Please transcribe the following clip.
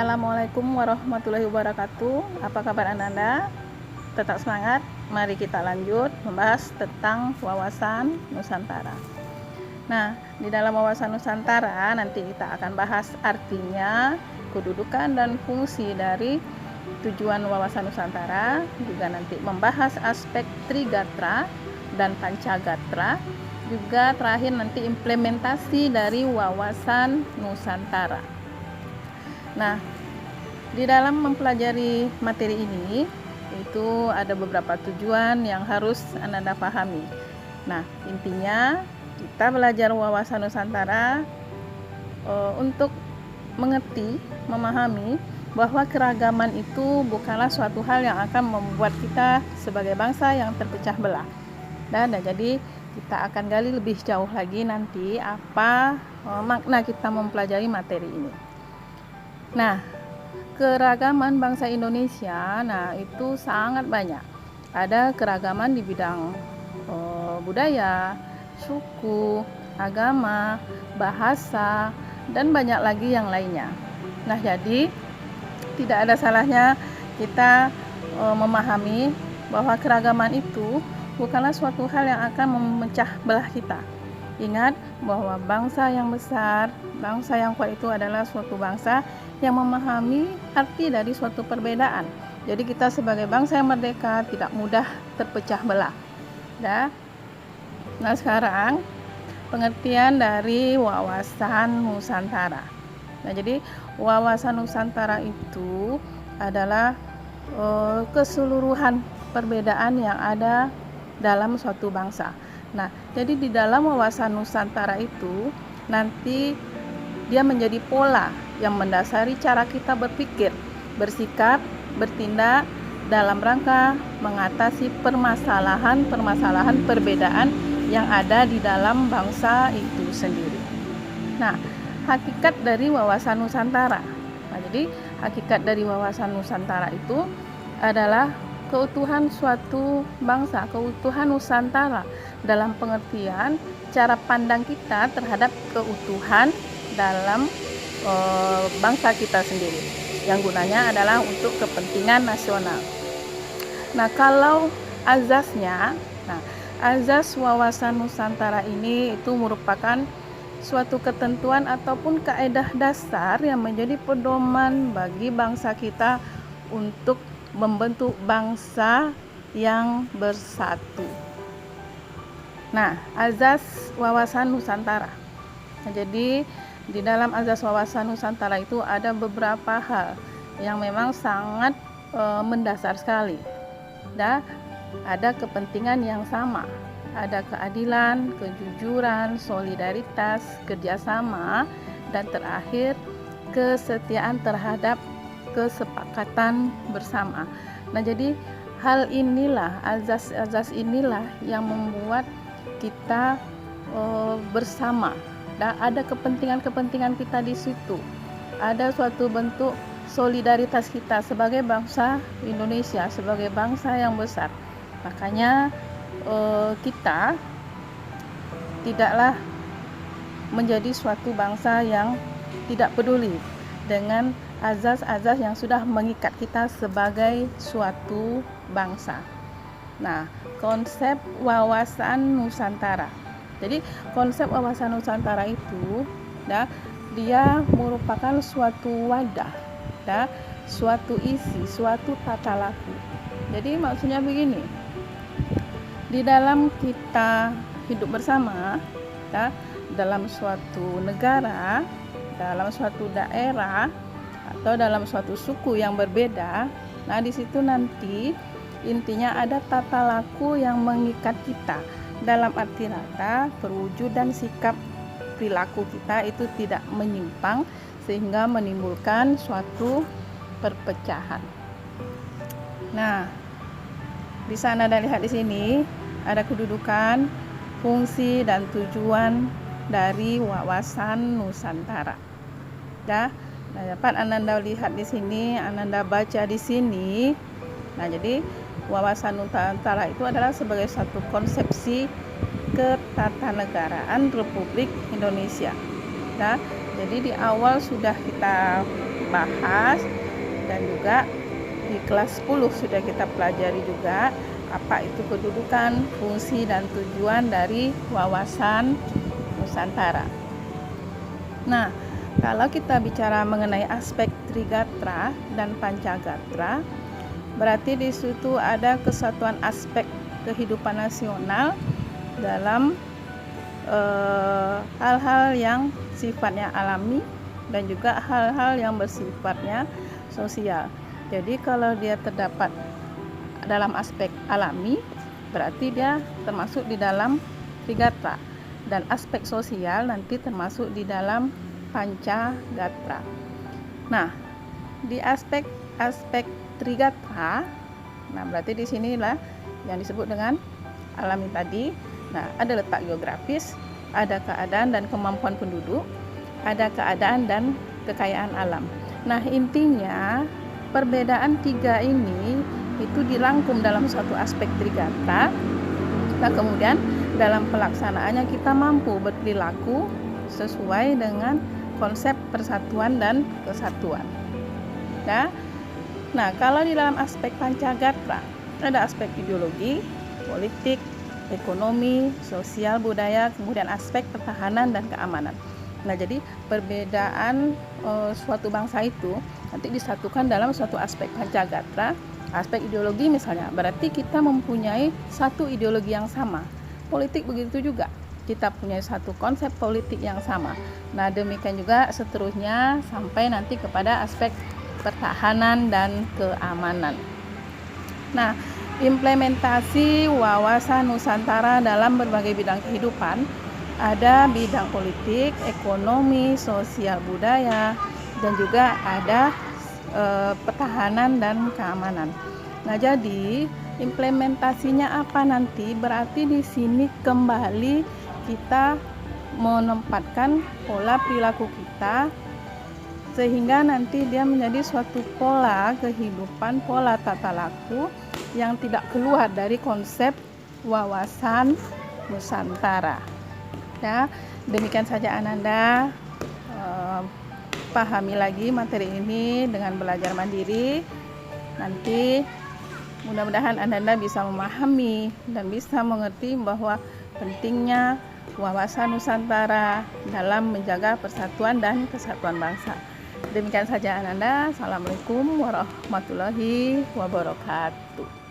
Assalamualaikum warahmatullahi wabarakatuh. Apa kabar Ananda? Tetap semangat. Mari kita lanjut membahas tentang wawasan Nusantara. Nah, di dalam wawasan Nusantara nanti kita akan bahas artinya, kedudukan dan fungsi dari tujuan wawasan Nusantara, juga nanti membahas aspek Trigatra dan Pancagatra, juga terakhir nanti implementasi dari wawasan Nusantara. Nah, di dalam mempelajari materi ini itu ada beberapa tujuan yang harus Anda pahami. Nah, intinya kita belajar wawasan Nusantara untuk mengerti, memahami bahwa keragaman itu bukanlah suatu hal yang akan membuat kita sebagai bangsa yang terpecah belah. Dan jadi kita akan gali lebih jauh lagi nanti apa makna kita mempelajari materi ini. Nah, keragaman bangsa Indonesia, itu sangat banyak. Ada keragaman di bidang budaya, suku, agama, bahasa, dan banyak lagi yang lainnya. Nah, jadi tidak ada salahnya kita memahami bahwa keragaman itu bukanlah suatu hal yang akan memecah belah kita. Ingat bahwa bangsa yang besar, bangsa yang kuat itu adalah suatu bangsa yang memahami arti dari suatu perbedaan. Jadi kita sebagai bangsa yang merdeka tidak mudah terpecah belah. Nah, sekarang pengertian dari wawasan Nusantara. Nah, jadi wawasan Nusantara itu adalah keseluruhan perbedaan yang ada dalam suatu bangsa. Nah, jadi di dalam wawasan Nusantara itu nanti dia menjadi pola yang mendasari cara kita berpikir, bersikap, bertindak dalam rangka mengatasi permasalahan perbedaan yang ada di dalam bangsa itu sendiri. Nah, hakikat dari wawasan Nusantara. Nah, jadi hakikat dari wawasan Nusantara itu adalah keutuhan suatu bangsa, keutuhan Nusantara dalam pengertian cara pandang kita terhadap keutuhan dalam bangsa kita sendiri, yang gunanya adalah untuk kepentingan nasional. Nah, kalau azasnya, azas wawasan Nusantara ini itu merupakan suatu ketentuan ataupun kaedah dasar yang menjadi pedoman bagi bangsa kita untuk membentuk bangsa yang bersatu. Nah, azas wawasan Nusantara. Nah, jadi di dalam azas wawasan Nusantara itu ada beberapa hal yang memang sangat mendasar sekali. Ada kepentingan yang sama, ada keadilan, kejujuran, solidaritas, kerjasama, dan terakhir kesetiaan terhadap kesepakatan bersama. Nah, jadi hal inilah, azas-azas inilah yang membuat kita bersama. Dan ada kepentingan-kepentingan kita di situ. Ada suatu bentuk solidaritas kita sebagai bangsa Indonesia, sebagai bangsa yang besar. Makanya kita tidaklah menjadi suatu bangsa yang tidak peduli dengan azas-azas yang sudah mengikat kita sebagai suatu bangsa. Nah, konsep wawasan Nusantara. Jadi konsep wawasan Nusantara itu dia merupakan suatu wadah, suatu isi, suatu tata laku. Jadi maksudnya begini, di dalam kita hidup bersama, dalam suatu negara, dalam suatu daerah, atau dalam suatu suku yang berbeda, di situ nanti intinya ada tata laku yang mengikat kita. Dalam arti kata, perwujudan sikap perilaku kita itu tidak menyimpang sehingga menimbulkan suatu perpecahan. Nah, bisa Anda lihat di sini ada kedudukan, fungsi dan tujuan dari wawasan Nusantara. Dapat Anda lihat di sini, Anda baca di sini. Nah, jadi wawasan Nusantara itu adalah sebagai satu konsepsi ketatanegaraan Republik Indonesia. Jadi di awal sudah kita bahas, dan juga di kelas 10 sudah kita pelajari juga apa itu kedudukan, fungsi, dan tujuan dari wawasan Nusantara. Nah, kalau kita bicara mengenai aspek Trigatra dan Pancagatra, berarti di situ ada kesatuan aspek kehidupan nasional dalam hal-hal yang sifatnya alami dan juga hal-hal yang bersifatnya sosial. Jadi kalau dia terdapat dalam aspek alami, berarti dia termasuk di dalam Trigatra, dan aspek sosial nanti termasuk di dalam Pancagatra. Nah, di aspek Trigatra, nah berarti di sinilah yang disebut dengan alami tadi. Nah, ada letak geografis, ada keadaan dan kemampuan penduduk, ada keadaan dan kekayaan alam. Nah, intinya perbedaan tiga ini itu dirangkum dalam suatu aspek Trigatra. Nah, kemudian dalam pelaksanaannya kita mampu berperilaku sesuai dengan konsep persatuan dan kesatuan. Nah, kalau di dalam aspek Pancagatra ada aspek ideologi, politik, ekonomi, sosial, budaya, kemudian aspek pertahanan dan keamanan. Nah, jadi perbedaan suatu bangsa itu nanti disatukan dalam suatu aspek Pancagatra. Aspek ideologi misalnya, berarti kita mempunyai satu ideologi yang sama. Politik begitu juga, kita punya satu konsep politik yang sama. Nah, demikian juga seterusnya sampai nanti kepada aspek pertahanan dan keamanan. Nah, implementasi wawasan Nusantara dalam berbagai bidang kehidupan, ada bidang politik, ekonomi, sosial, budaya, dan juga ada pertahanan dan keamanan. Nah, jadi implementasinya apa nanti? Berarti di sini kembali kita menempatkan pola perilaku kita sehingga nanti dia menjadi suatu pola kehidupan, pola tata laku yang tidak keluar dari konsep wawasan Nusantara. Ya, demikian saja Ananda. Pahami lagi materi ini dengan belajar mandiri. Nanti mudah-mudahan Ananda bisa memahami dan bisa mengerti bahwa pentingnya wawasan Nusantara dalam menjaga persatuan dan kesatuan bangsa. Demikian saja Ananda. Assalamualaikum warahmatullahi wabarakatuh.